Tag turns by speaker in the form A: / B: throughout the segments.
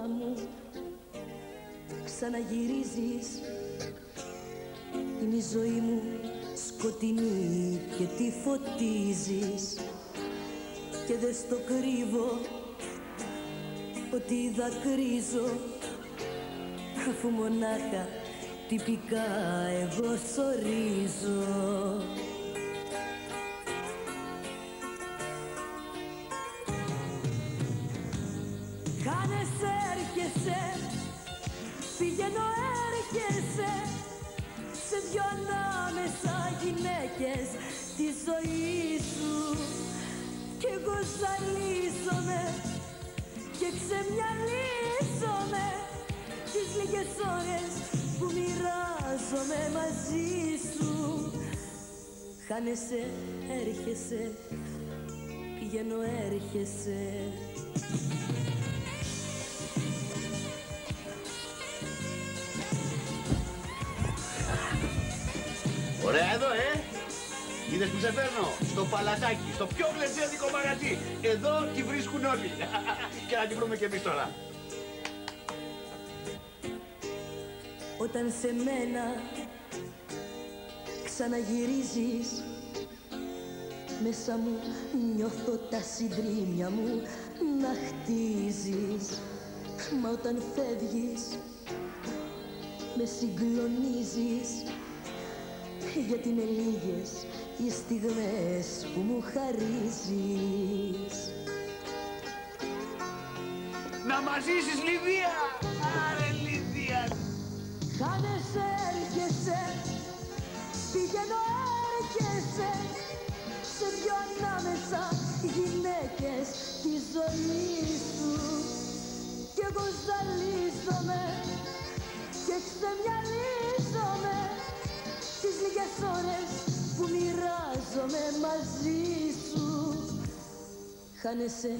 A: μου ξαναγυρίζεις. Είναι η ζωή μου σκοτεινή και τη φωτίζεις και δεν στο κρύβω ότι δακρύζω, αφού μονάχα τυπικά εγώ σωρίζω. Χάνεσαι, έρχεσαι, πηγαίνω, έρχεσαι σε δυο ανάμεσα γυναίκες τη ζωή σου κι εγώ ζαλίζομαι και ξεμυαλίζομαι τις λίγες ώρες που μοιράζομαι μαζί σου. Χάνεσαι, έρχεσαι, πηγαίνω, έρχεσαι.
B: Ωραία εδώ, είδες που σε φέρνω, στο παλατάκι, στο πιο πλεσιατικό μαγαζί. Εδώ τη βρίσκουν όλοι. Και να τη βρούμε κι εμείς τώρα.
A: Όταν σε μένα ξαναγυρίζεις, μέσα μου νιώθω τα συντρίμια μου να χτίζεις. Μα όταν φεύγεις με συγκλονίζεις, γιατί είναι λίγες οι στιγμές που μου χαρίζεις.
B: Να μας ζήσεις, Λιδία! Άρε, Λιδία!
A: Χάνεσαι, έρχεσαι, πηγαίνω, έρχεσαι σε δυο ανάμεσα γυναίκες τη ζωή σου κι εγώ ζαλίζομαι και ξεμυαλίζομαι τις λίγες ώρες που μοιράζομαι μαζί σου. Χάνεσαι,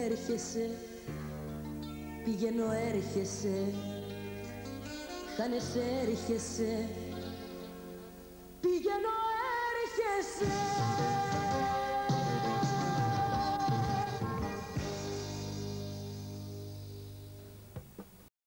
A: έρχεσαι, πηγαίνω, έρχεσαι. Χάνεσαι, έρχεσαι, πηγαίνω,